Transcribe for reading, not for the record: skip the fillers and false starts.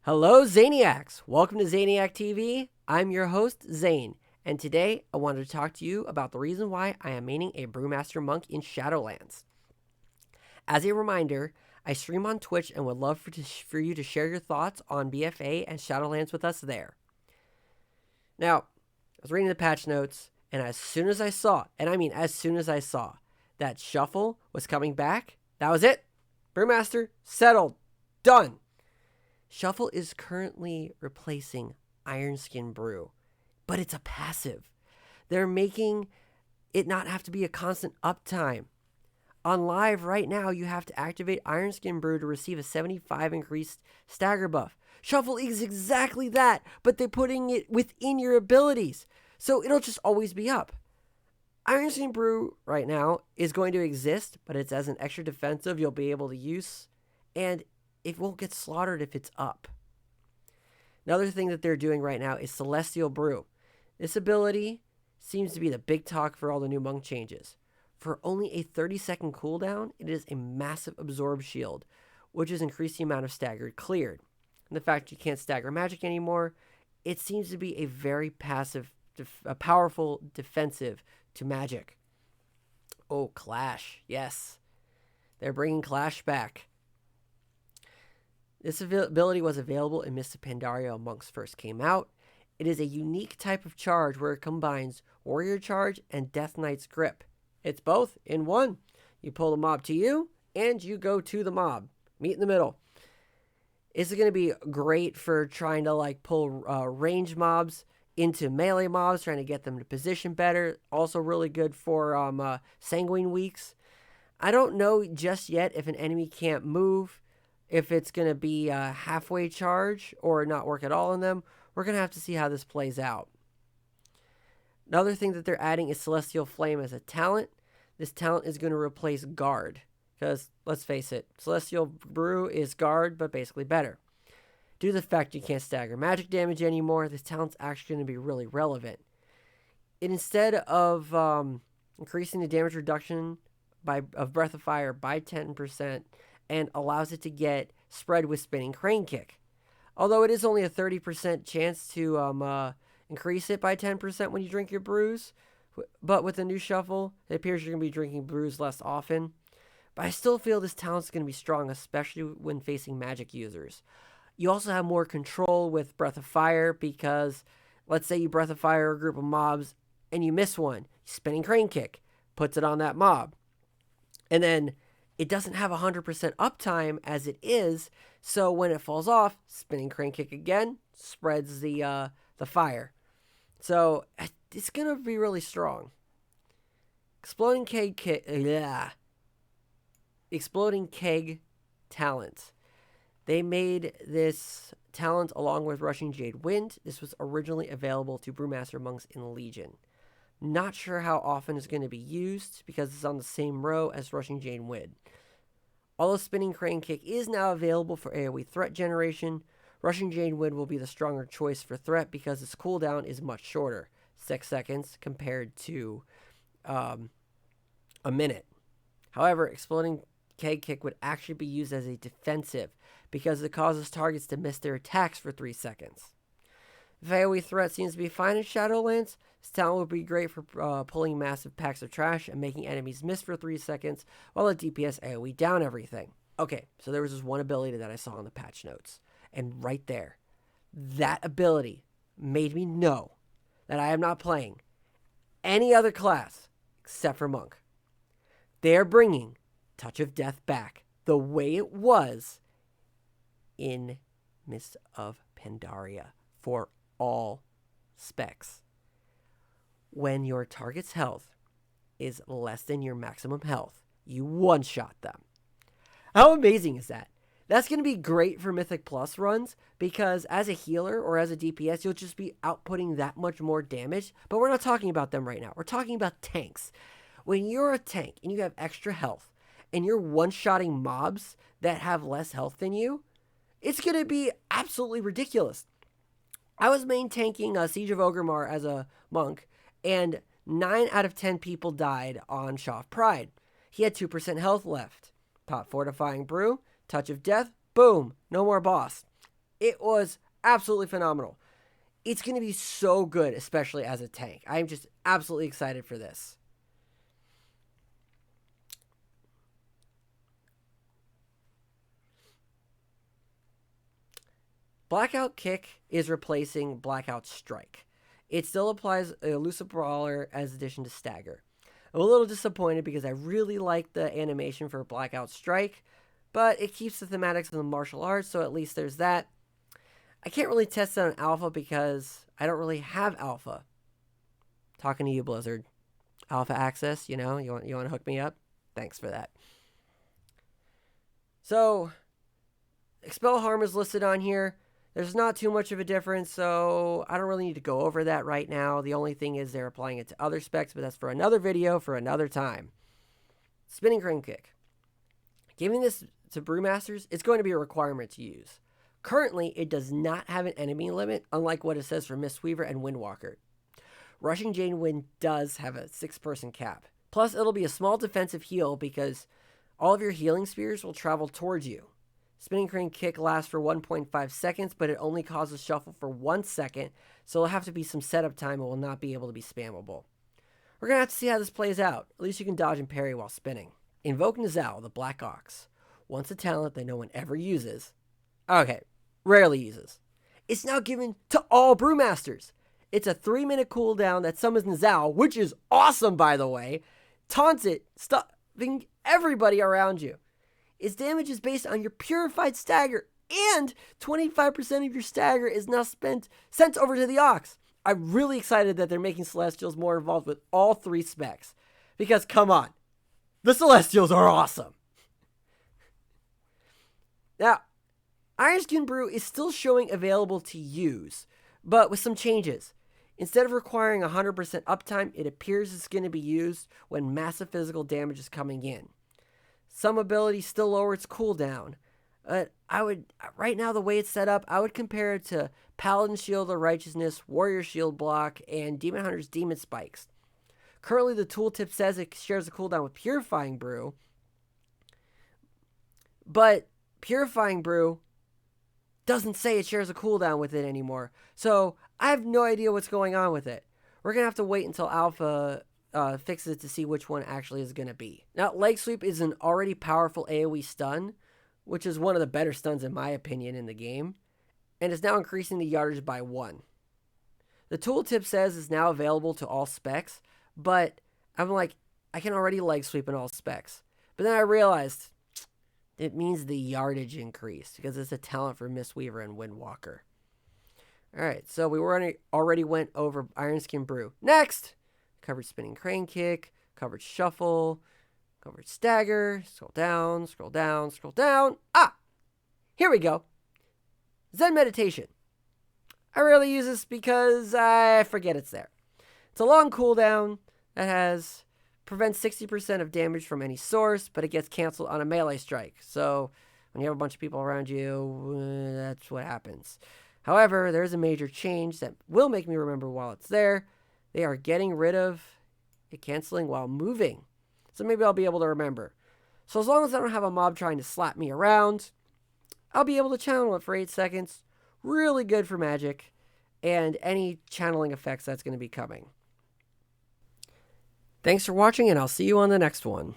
Hello, Zaniacs! Welcome to Zaniac TV. I'm your host, Zane, and today I wanted to talk to you about the reason why I am maining a Brewmaster monk in Shadowlands. As a reminder, I stream on Twitch and would love for you to share your thoughts on BFA and Shadowlands with us there. Now, I was reading the patch notes, and as soon as I saw that Shuffle was coming back, that was it. Brewmaster, settled, done. Shuffle is currently replacing Ironskin Brew, but it's a passive. They're making it not have to be a constant uptime. On live right now, you have to activate Ironskin Brew to receive a 75 increased stagger buff. Shuffle is exactly that, but they're putting it within your abilities, so it'll just always be up. Ironskin Brew right now is going to exist, but it's as an extra defensive you'll be able to use, and it won't get slaughtered if it's up. Another thing that they're doing right now is Celestial Brew. This ability seems to be the big talk for all the new monk changes. For only a 30-second cooldown, it is a massive absorb shield, which has increased the amount of staggered cleared. And the fact you can't stagger magic anymore, it seems to be a very powerful defensive to magic. Oh, Clash. Yes. They're bringing Clash back. This ability was available in Mists of Pandaria when monks first came out. It is a unique type of charge where it combines Warrior Charge and Death Knight's Grip. It's both in one. You pull the mob to you, and you go to the mob. Meet in the middle. This is going to be great for trying to pull range mobs into melee mobs, trying to get them to position better. Also really good for Sanguine weeks. I don't know just yet if an enemy can't move, if it's going to be a halfway charge or not work at all on them. We're going to have to see how this plays out. Another thing that they're adding is Celestial Flame as a talent. This talent is going to replace Guard. Because, let's face it, Celestial Brew is Guard, but basically better. Due to the fact you can't stagger magic damage anymore, this talent's actually going to be really relevant. Instead of increasing the damage reduction of Breath of Fire by 10%, and allows it to get spread with Spinning Crane Kick. Although it is only a 30% chance to increase it by 10% when you drink your brews, but with the new Shuffle, it appears you're going to be drinking brews less often. But I still feel this talent's going to be strong, especially when facing magic users. You also have more control with Breath of Fire because, let's say you Breath of Fire a group of mobs and you miss one. Spinning Crane Kick puts it on that mob. And then it doesn't have 100% uptime as it is, so when it falls off, Spinning Crane Kick again spreads the fire. So it's going to be really strong. Exploding Keg talent. They made this talent along with Rushing Jade Wind. This was originally available to Brewmaster monks in Legion. Not sure how often it's going to be used because it's on the same row as Rushing Jade Wind. Although Spinning Crane Kick is now available for AoE threat generation, Rushing Jade Wind will be the stronger choice for threat because its cooldown is much shorter, 6 seconds compared to a minute. However, Exploding Keg Kick would actually be used as a defensive because it causes targets to miss their attacks for 3 seconds. If AoE threat seems to be fine in Shadowlands, this talent would be great for pulling massive packs of trash and making enemies miss for 3 seconds while the DPS AoE down everything. Okay, so there was this one ability that I saw in the patch notes, and right there, that ability made me know that I am not playing any other class except for Monk. They are bringing Touch of Death back the way it was in Mists of Pandaria for all specs. When your target's health is less than your maximum health, you one-shot them. How amazing is that? That's going to be great for Mythic Plus runs because as a healer or as a DPS, you'll just be outputting that much more damage. But we're not talking about them right now. We're talking about tanks. When you're a tank and you have extra health and you're one-shotting mobs that have less health than you, it's going to be absolutely ridiculous. I was main tanking Siege of Orgrimmar as a monk, and 9 out of 10 people died on Shaw of Pride. He had 2% health left. Pop Fortifying Brew, Touch of Death, boom, no more boss. It was absolutely phenomenal. It's going to be so good, especially as a tank. I'm just absolutely excited for this. Blackout Kick is replacing Blackout Strike. It still applies a elusive brawler as addition to Stagger. I'm a little disappointed because I really like the animation for Blackout Strike, but it keeps the thematics of the martial arts, so at least there's that. I can't really test it on Alpha because I don't really have Alpha. Talking to you, Blizzard. Alpha access, you want to hook me up? Thanks for that. So, Expel Harm is listed on here. There's not too much of a difference, so I don't really need to go over that right now. The only thing is they're applying it to other specs, but that's for another video for another time. Spinning Crane Kick. Giving this to Brewmasters, it's going to be a requirement to use. Currently, it does not have an enemy limit, unlike what it says for Mistweaver and Windwalker. Rushing Jade Wind does have a 6-person cap. Plus, it'll be a small defensive heal because all of your healing spears will travel towards you. Spinning Crane Kick lasts for 1.5 seconds, but it only causes shuffle for 1 second, so it'll have to be some setup time and will not be able to be spammable. We're going to have to see how this plays out. At least you can dodge and parry while spinning. Invoke Nizal, the Black Ox. Once a talent that no one ever uses. Okay, rarely uses. It's now given to all Brewmasters. It's a 3-minute cooldown that summons Nizal, which is awesome, by the way. Taunts it, stopping everybody around you. Its damage is based on your purified stagger, and 25% of your stagger is now sent over to the Ox. I'm really excited that they're making Celestials more involved with all 3 specs. Because, come on, the Celestials are awesome. Now, Ironskin Brew is still showing available to use, but with some changes. Instead of requiring 100% uptime, it appears it's going to be used when massive physical damage is coming in. Some abilities still lower its cooldown. Right now, the way it's set up, I would compare it to Paladin Shield of Righteousness, Warrior Shield Block, and Demon Hunter's Demon Spikes. Currently, the tooltip says it shares a cooldown with Purifying Brew, but Purifying Brew doesn't say it shares a cooldown with it anymore. So, I have no idea what's going on with it. We're going to have to wait until Alpha fixes it to see which one actually is going to be. Now, Leg Sweep is an already powerful AoE stun, which is one of the better stuns in my opinion in the game, and is now increasing the yardage by 1. The tooltip says it's now available to all specs, but I'm like, I can already Leg Sweep in all specs. But then I realized it means the yardage increased because it's a talent for Mistweaver and Windwalker. Alright, so we already went over Ironskin Brew. Next! Covered Spinning Crane Kick, covered Shuffle, covered Stagger, scroll down, scroll down, scroll down. Ah! Here we go. Zen Meditation. I rarely use this because I forget it's there. It's a long cooldown that prevents 60% of damage from any source, but it gets canceled on a melee strike. So when you have a bunch of people around you, that's what happens. However, there is a major change that will make me remember while it's there. They are getting rid of it canceling while moving. So maybe I'll be able to remember. So as long as I don't have a mob trying to slap me around, I'll be able to channel it for 8 seconds. Really good for magic and any channeling effects that's going to be coming. Thanks for watching, and I'll see you on the next one.